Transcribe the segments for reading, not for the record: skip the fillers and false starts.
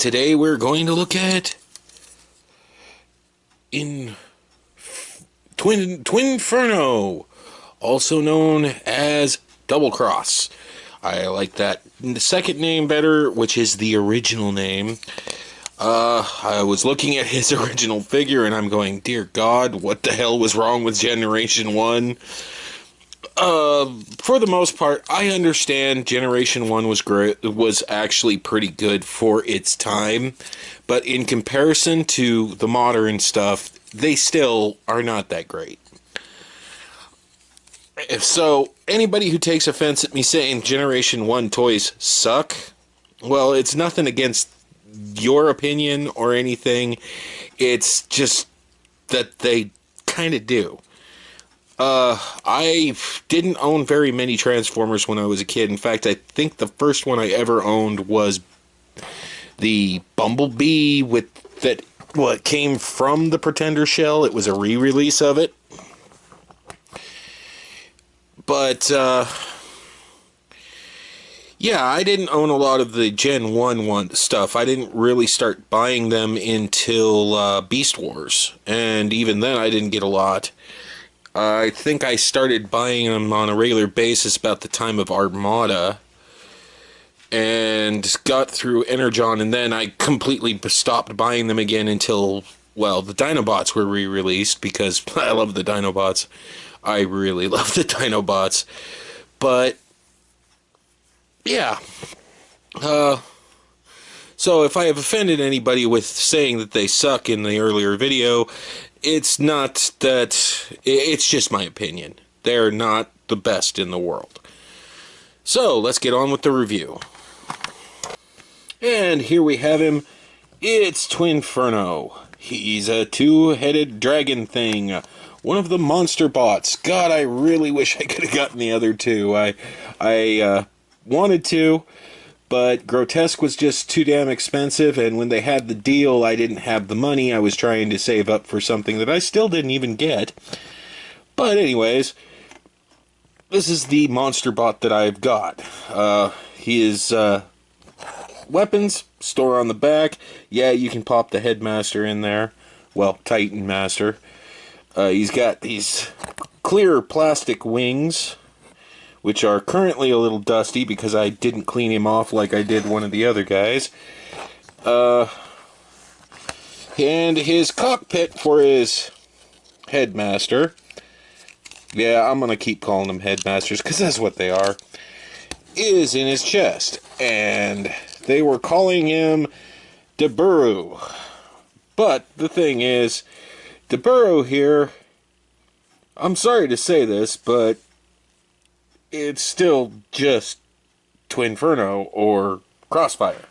today we're going to look at Twinferno, also known as Doublecross. I like that second name better, which is the original name. I was looking at his original figure and I'm going, dear God, what the hell was wrong with Generation 1? For the most part, I understand Generation 1 was great, was actually pretty good for its time, but in comparison to the modern stuff, they still are not that great. So, anybody who takes offense at me saying Generation 1 toys suck, well, it's nothing against your opinion or anything. It's just that they kind of do. I didn't own very many Transformers when I was a kid. In fact, I think the first one I ever owned was the Bumblebee what came from the Pretender shell. It was a re-release of it. But, yeah, I didn't own a lot of the Gen 1 stuff. I didn't really start buying them until Beast Wars. And even then, I didn't get a lot. I think I started buying them on a regular basis about the time of Armada. And got through Energon, and then I completely stopped buying them again until, well, the Dinobots were re-released, because I love the Dinobots. I really love the Dinobots. But, yeah. So if I have offended anybody with saying that they suck in the earlier video, it's not that, it's just my opinion. They're not the best in the world. So, let's get on with the review. And here we have him. It's Twinferno. He's a two-headed dragon thing. One of the Monsterbots. God, I really wish I could have gotten the other two. I wanted to, but Grotesque was just too damn expensive, and when they had the deal, I didn't have the money. I was trying to save up for something that I still didn't even get. But anyways, this is the Monsterbot that I've got. His weapons store on the back. Yeah, you can pop the Headmaster in there. Well, Titan Master. He's got these clear plastic wings, which are currently a little dusty because I didn't clean him off like I did one of the other guys. And his cockpit for his Headmaster. Yeah, I'm going to keep calling them Headmasters because that's what they are. Is in his chest. And they were calling him Deburu. But the thing is, Deburu here, I'm sorry to say this, but it's still just Twinferno or Crossfire.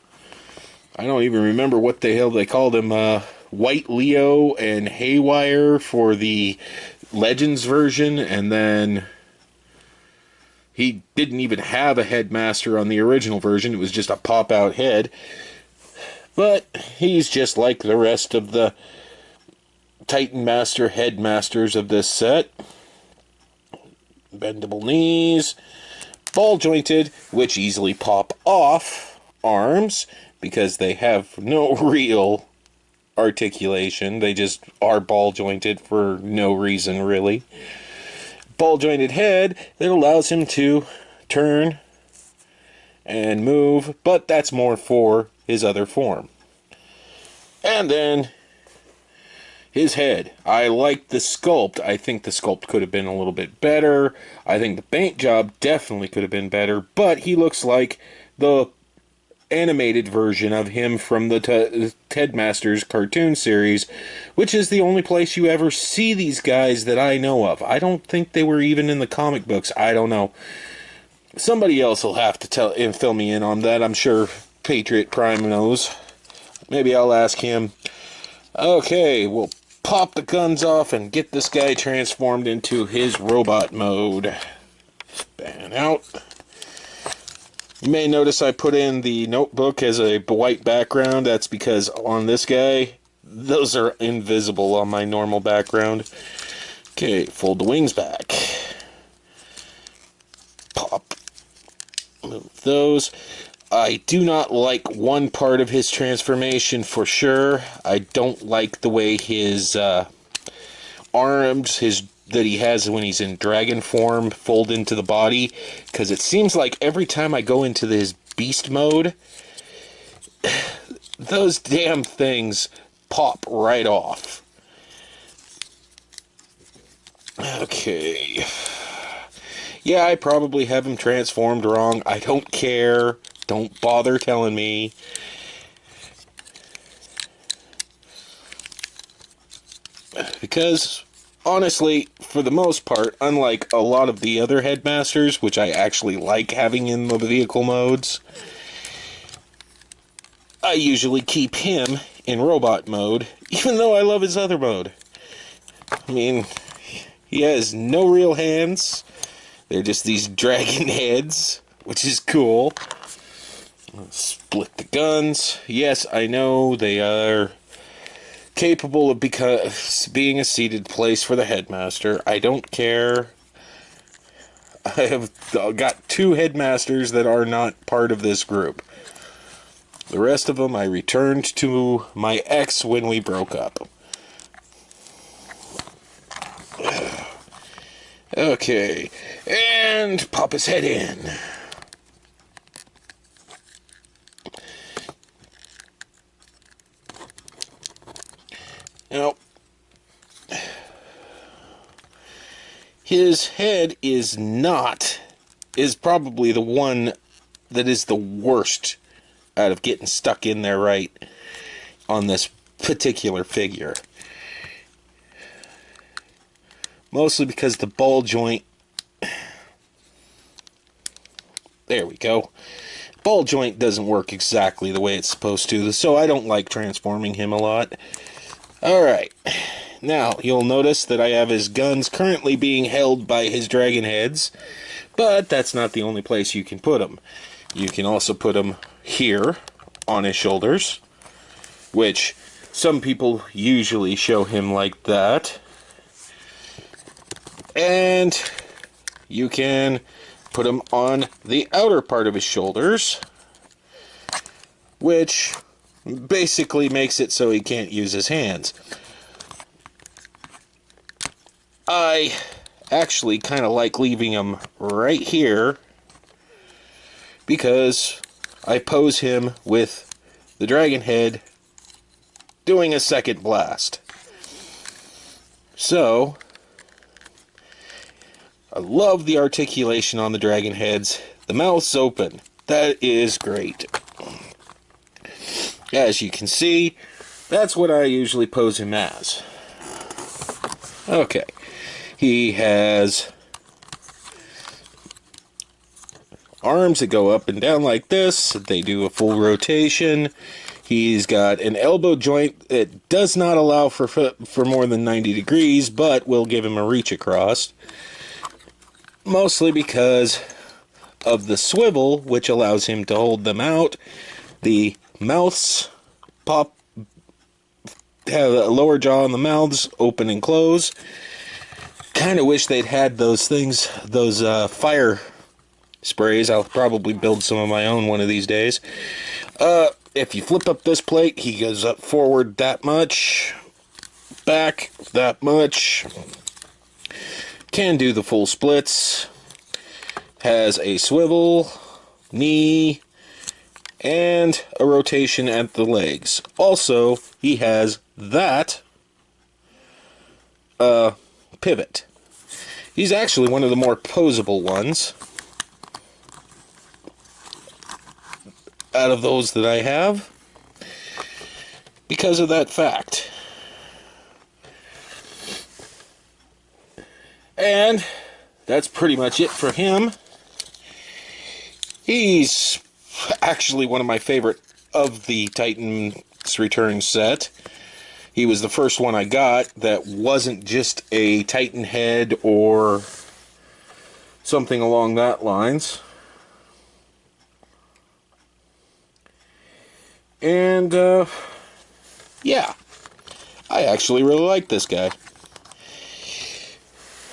I don't even remember what the hell they called him. White Leo and Haywire for the Legends version, and then he didn't even have a Headmaster on the original version. It was just a pop-out head. But he's just like the rest of the Titan Master Headmasters of this set. Bendable knees. Ball-jointed, which easily pop off arms, because they have no real articulation. They just are ball-jointed for no reason, really. Ball-jointed head that allows him to turn and move, but that's more for his other form. And then his head. I like the sculpt. I think the sculpt could have been a little bit better. I think the paint job definitely could have been better, but he looks like the animated version of him from the Headmasters cartoon series, which is the only place you ever see these guys that I know of. I don't think they were even in the comic books. I don't know. Somebody else will have to tell and fill me in on that. I'm sure Patriot Prime knows. Maybe I'll ask him. Okay, we'll pop the guns off and get this guy transformed into his robot mode. Span out. You may notice I put in the notebook as a white background. That's because on this guy, those are invisible on my normal background. Okay, fold the wings back. Pop. Move those. I do not like one part of his transformation for sure. I don't like the way his arms, that he has when he's in dragon form, fold into the body, because it seems like every time I go into his beast mode, those damn things pop right off. Okay. Yeah, I probably have him transformed wrong. I don't care. Don't bother telling me. Because, honestly, for the most part, unlike a lot of the other headmasters, which I actually like having in the vehicle modes, I usually keep him in robot mode, even though I love his other mode. I mean, he has no real hands. They're just these dragon heads, which is cool. Split the guns. Yes, I know they are capable of being a seated place for the headmaster. I don't care. I have got 2 headmasters that are not part of this group. The rest of them I returned to my ex when we broke up. Okay, and pop his head in. Now, his head is probably the one that is the worst out of getting stuck in there right on this particular figure. Mostly because the ball joint... There we go. Ball joint doesn't work exactly the way it's supposed to, so I don't like transforming him a lot. Alright. Now, you'll notice that I have his guns currently being held by his dragon heads, but that's not the only place you can put them. You can also put them here on his shoulders, which some people usually show him like that. And you can put him on the outer part of his shoulders, which basically makes it so he can't use his hands. I actually kind of like leaving him right here because I pose him with the dragon head doing a second blast. So, I love the articulation on the dragon heads. The mouth's open. That is great. As you can see, that's what I usually pose him as. Okay. He has arms that go up and down like this. They do a full rotation. He's got an elbow joint that does not allow for more than 90 degrees, but will give him a reach across. Mostly because of the swivel, which allows him to hold them out. The mouths have a lower jaw on the mouths, open and close. Kind of wish they'd had those things, those fire sprays. I'll probably build some of my own one of these days. If you flip up this plate, he goes up forward that much, back that much. Can do the full splits. Has a swivel, knee, and a rotation at the legs. Also, he has that pivot. He's actually one of the more posable ones out of those that I have because of that fact. And that's pretty much it for him. He's actually one of my favorite of the Titan's Return set. He was the first one I got that wasn't just a Titan head or something along that lines. And, yeah. I actually really like this guy.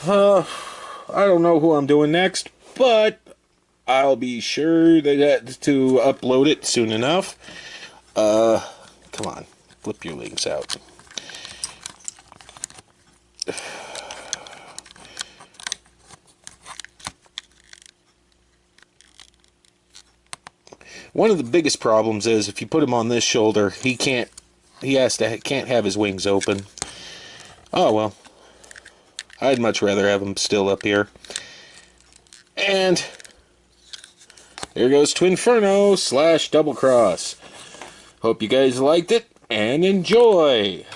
I don't know who I'm doing next, but I'll be sure to upload it soon enough. Come on, flip your wings out. One of the biggest problems is if you put him on this shoulder, can't have his wings open. Oh well. I'd much rather have him still up here. And there goes Twinferno / Doublecross. Hope you guys liked it and enjoy.